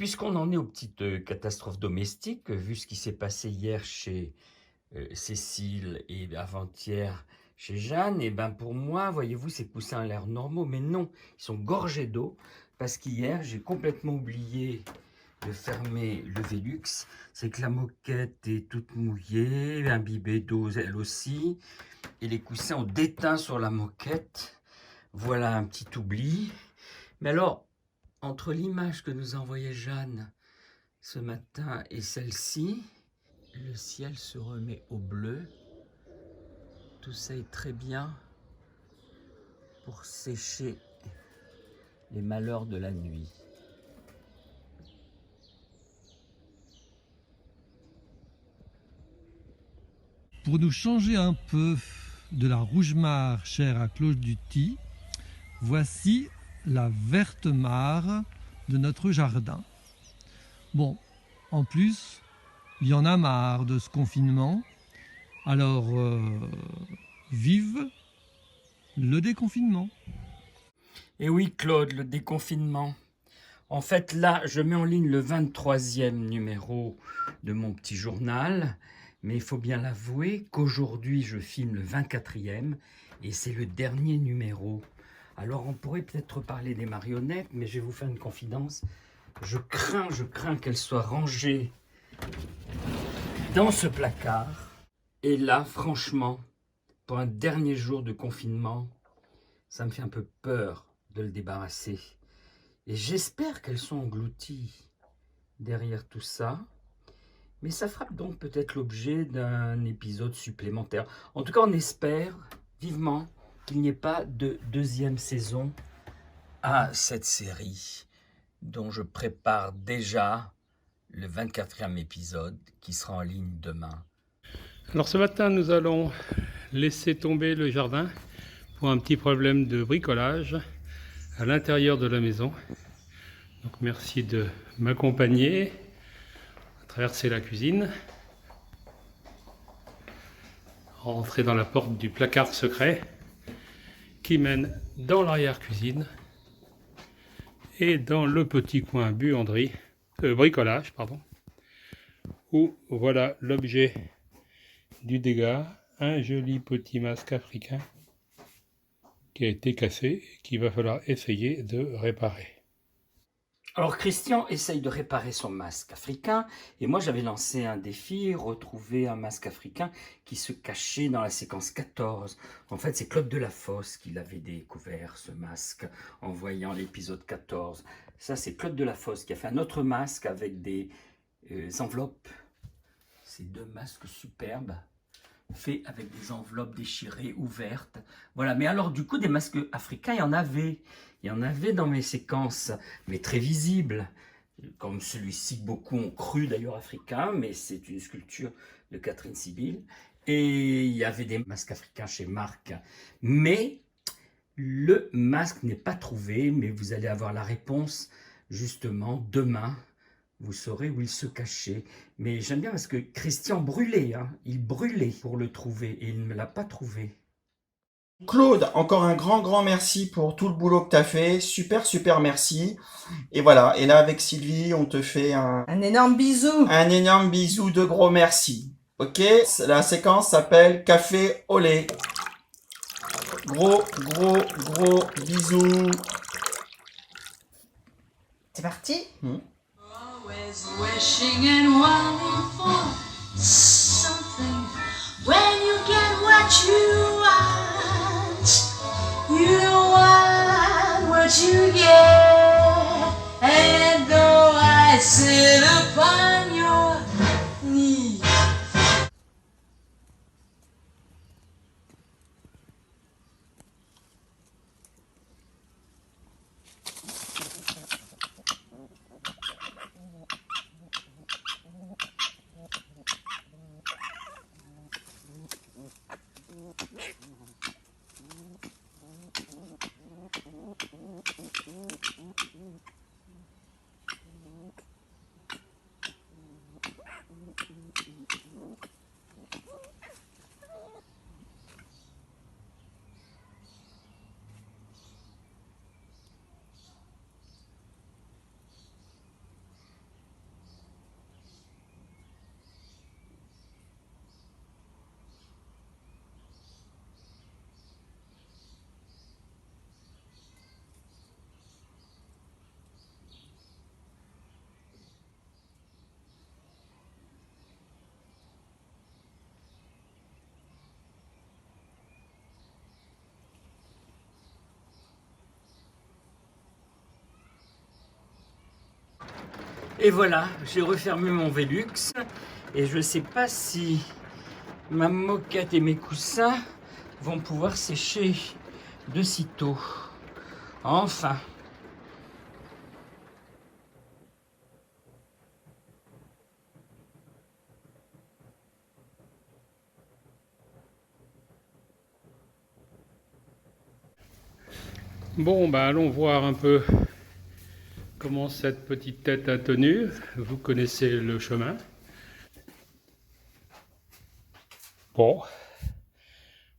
puisqu'on en est aux petites catastrophes domestiques, vu ce qui s'est passé hier chez Cécile et avant-hier chez Jeanne, et ben pour moi, voyez-vous, ces coussins ont l'air normaux, mais non, ils sont gorgés d'eau, parce qu'hier, j'ai complètement oublié de fermer le Velux. C'est que la moquette est toute mouillée, imbibée d'eau elle aussi, et les coussins ont déteint sur la moquette. Voilà un petit oubli. Mais alors, entre l'image que nous a envoyée Jeanne ce matin et celle-ci, le ciel se remet au bleu. Tout ça est très bien pour sécher les malheurs de la nuit. Pour nous changer un peu de la rouge mare chère à Claude Duty, voici la verte mare de notre jardin. Bon, en plus, il y en a marre de ce confinement, alors vive le déconfinement. Et oui, Claude, le déconfinement. En fait, là, je mets en ligne le 23e numéro de mon petit journal, mais il faut bien l'avouer qu'aujourd'hui, je filme le 24e et c'est le dernier numéro. Alors, on pourrait peut-être parler des marionnettes, mais je vais vous faire une confidence. Je crains qu'elles soient rangées dans ce placard. Et là, franchement, pour un dernier jour de confinement, ça me fait un peu peur de le débarrasser. Et j'espère qu'elles sont englouties derrière tout ça. Mais ça fera donc peut-être l'objet d'un épisode supplémentaire. En tout cas, on espère vivement qu'il n'y ait pas de deuxième saison à cette série, dont je prépare déjà le 24e épisode qui sera en ligne demain. Alors ce matin, nous allons laisser tomber le jardin pour un petit problème de bricolage à l'intérieur de la maison. Donc merci de m'accompagner à traverser la cuisine, rentrer dans la porte du placard secret qui mène dans l'arrière-cuisine et dans le petit coin bricolage, où voilà l'objet du dégât, un joli petit masque africain qui a été cassé et qu'il va falloir essayer de réparer. Alors Christian essaye de réparer son masque africain et moi j'avais lancé un défi, retrouver un masque africain qui se cachait dans la séquence 14. En fait c'est Claude Delafosse qui l'avait découvert ce masque en voyant l'épisode 14. Ça c'est Claude Delafosse qui a fait un autre masque avec des enveloppes. Ces deux masques superbes faits avec des enveloppes déchirées, ouvertes. Voilà, mais alors du coup des masques africains, il y en avait. Il y en avait dans mes séquences, mais très visibles, comme celui-ci que beaucoup ont cru d'ailleurs africain, mais c'est une sculpture de Catherine Sibylle. Et il y avait des masques africains chez Marc, mais le masque n'est pas trouvé, mais vous allez avoir la réponse justement demain. Vous saurez où il se cachait. Mais j'aime bien parce que Christian brûlait, hein. Il brûlait pour le trouver et il ne me l'a pas trouvé. Claude, encore un grand merci pour tout le boulot que t'as fait. Super merci. Et voilà. Et là, avec Sylvie, on te fait Un énorme bisou. un énorme bisou de gros merci. Ok? La séquence s'appelle Café au lait. Gros bisous. C'est parti. Always wishing and wanting for something. When you get what you want what you get. And though I sit upon your knee. Et voilà, j'ai refermé mon Velux et je ne sais pas si ma moquette et mes coussins vont pouvoir sécher de sitôt. Enfin. Bon, bah allons voir un peu comment cette petite tête a tenu. Vous connaissez le chemin. Bon,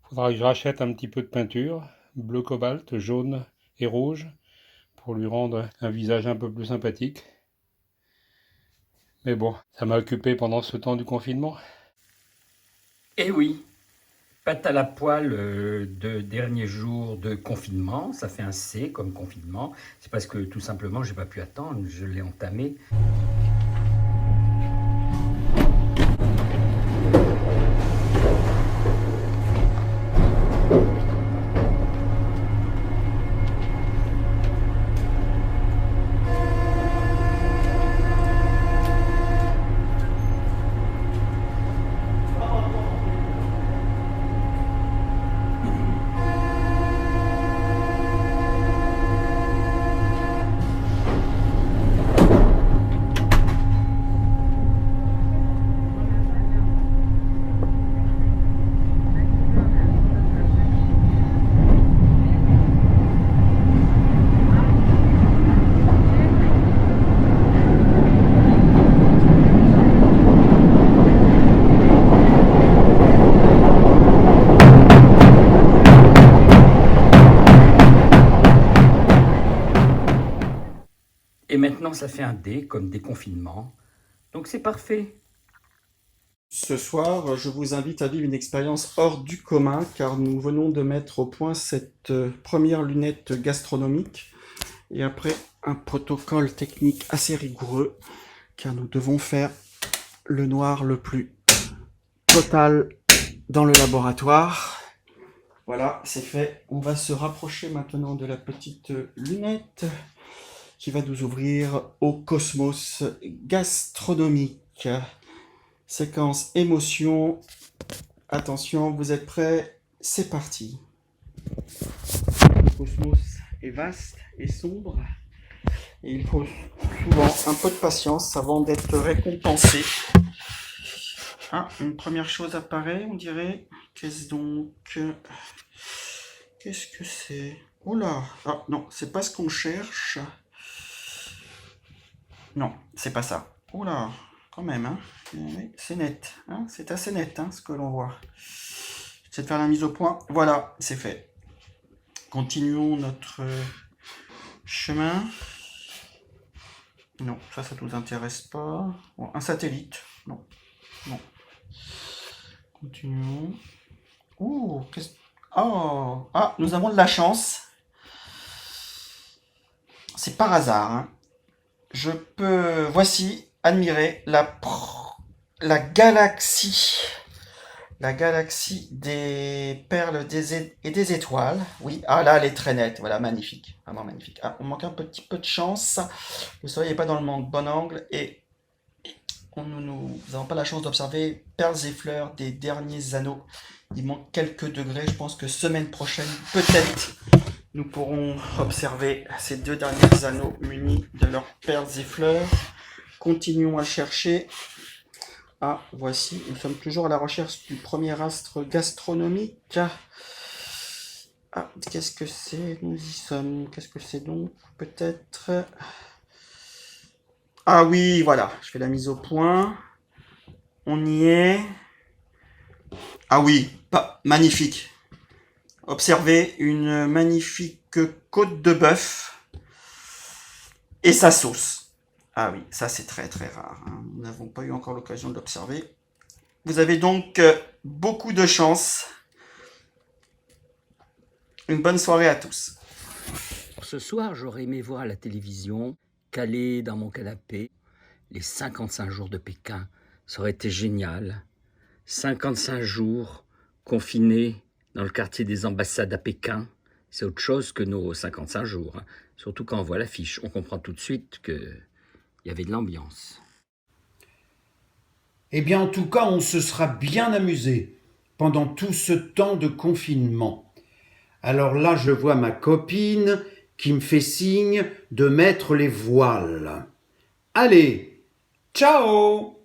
faudra que je rachète un petit peu de peinture, bleu cobalt, jaune et rouge, pour lui rendre un visage un peu plus sympathique. Mais bon, ça m'a occupé pendant ce temps du confinement. Eh oui, pâte à la poêle de dernier jour de confinement, ça fait un C comme confinement. C'est parce que tout simplement j'ai pas pu attendre, je l'ai entamé. Et maintenant, ça fait un D comme déconfinement. Donc c'est parfait. Ce soir, je vous invite à vivre une expérience hors du commun car nous venons de mettre au point cette première lunette gastronomique et après un protocole technique assez rigoureux car nous devons faire le noir le plus total dans le laboratoire. Voilà, c'est fait. On va se rapprocher maintenant de la petite lunette qui va nous ouvrir au cosmos gastronomique. Séquence émotion. Attention, vous êtes prêts? C'est parti. Le cosmos est vaste et sombre. Et il faut souvent un peu de patience avant d'être récompensé. Ah, une première chose apparaît, on dirait. Qu'est-ce donc? Qu'est-ce que c'est? Oh là! Ah non, c'est pas ce qu'on cherche. Non, c'est pas ça. Oh là, quand même, hein. Oui, c'est net, hein. C'est assez net, hein, ce que l'on voit. J'essaie de faire la mise au point. Voilà, c'est fait. Continuons notre chemin. Non, ça nous intéresse pas. Bon, un satellite. Non, non. Continuons. Oh, oh, ah, nous avons de la chance. C'est par hasard, hein. Je peux, voici, admirer la galaxie des perles et des étoiles. Oui, ah là, elle est très nette, voilà, magnifique, vraiment magnifique. Ah, on manque un petit peu de chance, le soleil n'est pas dans le bon angle et nous n'avons pas la chance d'observer perles et fleurs des derniers anneaux. Il manque quelques degrés, je pense que semaine prochaine, peut-être, nous pourrons observer ces deux derniers anneaux munis de leurs perles et fleurs. Continuons à chercher. Ah, voici, nous sommes toujours à la recherche du premier astre gastronomique. Ah, qu'est-ce que c'est? Nous y sommes. Qu'est-ce que c'est donc? Peut-être... Ah oui, voilà, je fais la mise au point. On y est. Ah oui, magnifique. Observez une magnifique côte de bœuf et sa sauce. Ah oui, ça c'est très très rare, hein. Nous n'avons pas eu encore l'occasion de l'observer. Vous avez donc beaucoup de chance. Une bonne soirée à tous. Ce soir, j'aurais aimé voir à la télévision, calé dans mon canapé, les 55 jours de Pékin. Ça aurait été génial. 55 jours confinés dans le quartier des ambassades à Pékin. C'est autre chose que nos 55 jours, hein. Surtout quand on voit l'affiche. On comprend tout de suite que Il y avait de l'ambiance. Eh bien, en tout cas, on se sera bien amusé pendant tout ce temps de confinement. Alors là, je vois ma copine qui me fait signe de mettre les voiles. Allez, ciao!